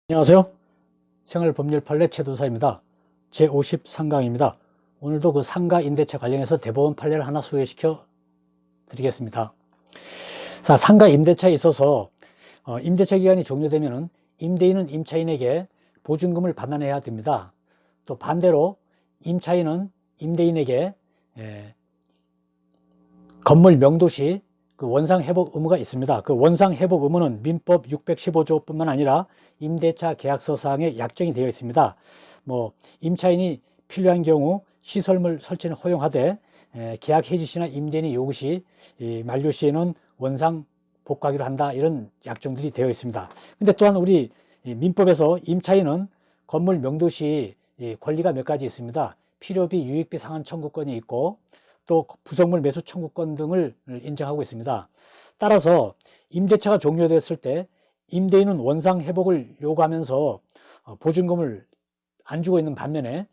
안녕하세요. 생활법률 판례 최도사입니다. 제53강입니다. 오늘도 그 상가 임대차 관련해서 대법원 판례를 하나 소개시켜 드리겠습니다. 자, 상가 임대차에 있어서 임대차 기간이 종료되면은 임대인은 임차인에게 보증금을 반환해야 됩니다. 또 반대로 임차인은 임대인에게 건물 명도시 그 원상회복 의무가 있습니다. 그 원상회복 의무는 민법 615조뿐만 아니라 임대차 계약서상에 약정이 되어 있습니다. 임차인이 필요한 경우 시설물 설치는 허용하되 계약 해지 시나 임대인의 요구 시 만료 시에는 원상 복구하기로 한다, 이런 약정들이 되어 있습니다. 근데 또한 우리 민법에서 임차인은 건물 명도시 권리가 몇 가지 있습니다. 필요비, 유익비 상환 청구권이 있고 또 부속물 매수 청구권 등을 인정하고 있습니다. 따라서 임대차가 종료됐을 때 임대인은 원상 회복을 요구하면서 보증금을 안 주고 있는 반면에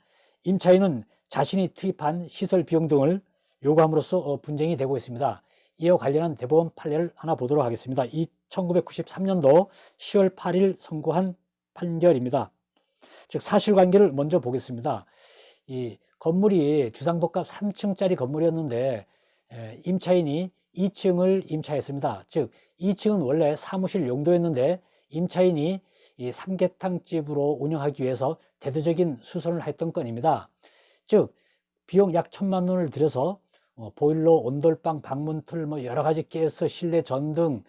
임차인은 자신이 투입한 시설 비용 등을 요구함으로써 분쟁이 되고 있습니다. 이와 관련한 대법원 판례를 하나 보도록 하겠습니다. 1993년도 10월 8일 선고한 판결입니다. 즉 사실관계를 먼저 보겠습니다. 이 건물이 주상복합 3층짜리 건물이었는데 임차인이 2층을 임차했습니다. 즉 2층은 원래 사무실 용도였는데 임차인이 이 삼계탕집으로 운영하기 위해서 대대적인 수선을 했던 건입니다. 즉 비용 약 1,000만 원을 들여서 보일러, 온돌방, 방문틀 여러 가지 가스, 실내 전등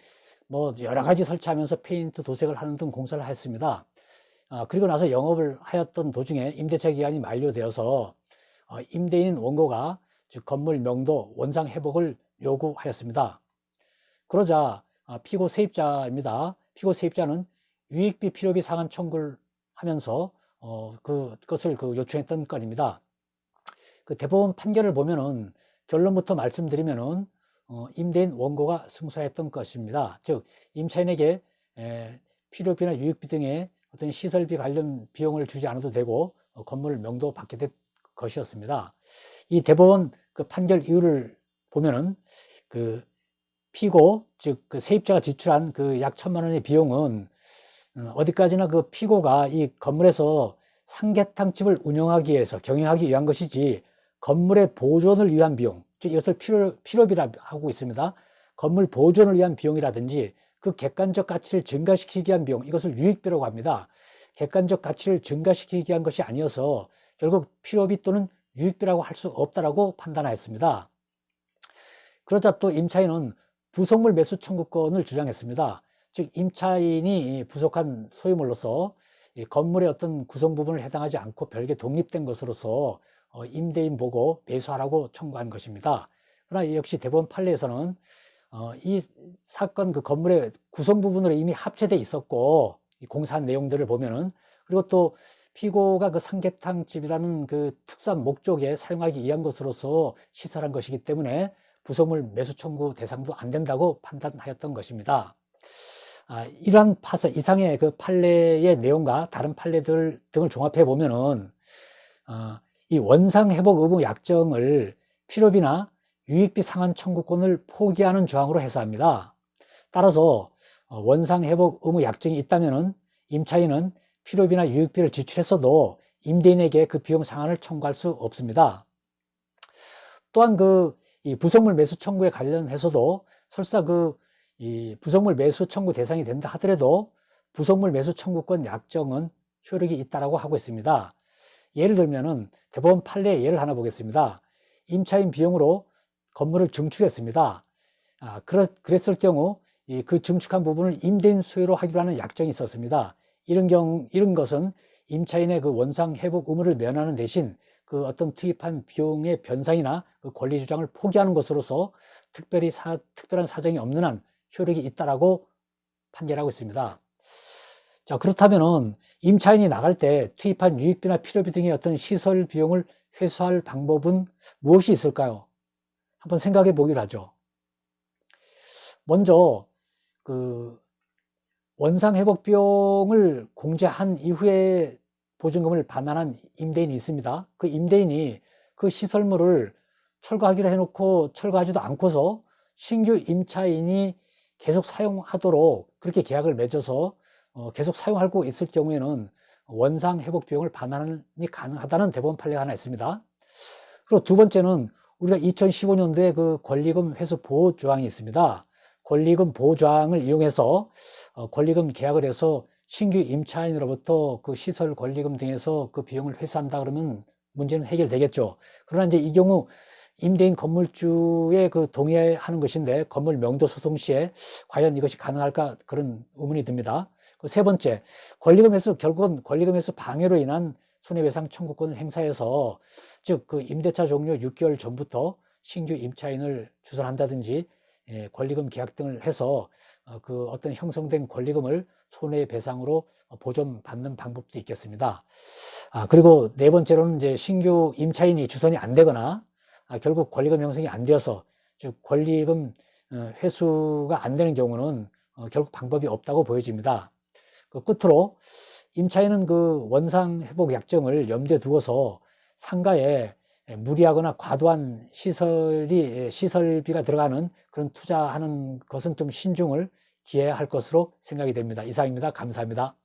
여러 가지 설치하면서 페인트, 도색을 하는 등 공사를 했습니다. 그리고 나서 영업을 하였던 도중에 임대차 기간이 만료되어서 임대인 원고가 즉 건물 명도 원상 회복을 요구하였습니다. 그러자 피고 세입자입니다. 피고 세입자는 유익비, 필요비 상환 청구를 하면서 그것을 요청했던 건입니다. 그 대법원 판결을 보면은 결론부터 말씀드리면은 임대인 원고가 승소했던 것입니다. 즉 임차인에게 필요비나 유익비 등의 어떤 시설비 관련 비용을 주지 않아도 되고 건물 명도 받게 된 것이었습니다. 이 대법원 그 판결 이유를 보면은 그 피고 즉 그 세입자가 지출한 그 약 1,000만 원의 비용은 어디까지나 그 피고가 이 건물에서 삼계탕집을 운영하기 위해서 경영하기 위한 것이지 건물의 보존을 위한 비용, 즉 이것을 필요비라 하고 있습니다. 건물 보존을 위한 비용이라든지 그 객관적 가치를 증가시키기 위한 비용, 이것을 유익비라고 합니다. 객관적 가치를 증가시키기 위한 것이 아니어서 결국 필요비 또는 유익비라고 할 수 없다라고 판단하였습니다. 그러자 또 임차인은 부속물 매수 청구권을 주장했습니다. 즉 임차인이 부속한 소유물로서 건물의 어떤 구성 부분을 해당하지 않고 별개 독립된 것으로서 임대인 보고 매수하라고 청구한 것입니다. 그러나 역시 대법원 판례에서는 이 사건 그 건물의 구성 부분으로 이미 합체돼 있었고 공사한 내용들을 보면은, 그리고 또 피고가 그 삼계탕집이라는 그 특수한 목적에 사용하기 위한 것으로서 시설한 것이기 때문에 부속물 매수 청구 대상도 안 된다고 판단하였던 것입니다. 이러한 이상의 그 판례의 내용과 다른 판례들 등을 종합해 보면은 이 원상회복 의무 약정을 필요비나 유익비 상환 청구권을 포기하는 조항으로 해석합니다. 따라서 원상회복 의무 약정이 있다면은 임차인은 필요비나 유익비를 지출했어도 임대인에게 그 비용 상환을 청구할 수 없습니다. 또한 이 부속물 매수 청구에 관련해서도 설사 이 부속물 매수 청구 대상이 된다 하더라도 부속물 매수 청구권 약정은 효력이 있다라고 하고 있습니다. 예를 들면은 대법원 판례 예를 하나 보겠습니다. 임차인 비용으로 건물을 증축했습니다. 그랬을 경우 그 증축한 부분을 임대인 소유로 하기로 하는 약정이 있었습니다. 이런 것은 임차인의 그 원상 회복 의무를 면하는 대신 그 어떤 투입한 비용의 변상이나 그 권리 주장을 포기하는 것으로서 특별한 사정이 없는 한 효력이 있다라고 판결하고 있습니다. 자, 그렇다면은 임차인이 나갈 때 투입한 유익비나 필요비 등의 어떤 시설 비용을 회수할 방법은 무엇이 있을까요? 한번 생각해 보기로 하죠. 먼저 그 원상 회복 비용을 공제한 이후에 보증금을 반환한 임대인이 있습니다. 그 임대인이 그 시설물을 철거하기로 해놓고 철거하지도 않고서 신규 임차인이 계속 사용하도록 그렇게 계약을 맺어서 계속 사용하고 있을 경우에는 원상 회복 비용을 반환이 가능하다는 대법원 판례가 하나 있습니다. 그리고 두 번째는 우리가 2015년도에 그 권리금 회수 보호 조항이 있습니다. 권리금 보호 조항을 이용해서 권리금 계약을 해서 신규 임차인으로부터 그 시설 권리금 등에서 그 비용을 회수한다 그러면 문제는 해결되겠죠. 그러나 이제 이 경우 임대인 건물주의 그 동의하는 것인데 건물 명도 소송 시에 과연 이것이 가능할까 그런 의문이 듭니다. 세 번째, 권리금 회수, 결국은 권리금 회수 방해로 인한 손해배상 청구권을 행사해서 즉 그 임대차 종료 6개월 전부터 신규 임차인을 주선한다든지 권리금 계약 등을 해서 그 어떤 형성된 권리금을 손해배상으로 보존받는 방법도 있겠습니다. 그리고 네 번째로는 이제 신규 임차인이 주선이 안 되거나 결국 권리금 형성이 안 되어서 즉 권리금 회수가 안 되는 경우는 결국 방법이 없다고 보여집니다. 그 끝으로 임차인은 그 원상 회복 약정을 염두에 두고서 상가에 무리하거나 과도한 시설비가 들어가는 그런 투자하는 것은 좀 신중을 기해야 할 것으로 생각이 됩니다. 이상입니다. 감사합니다.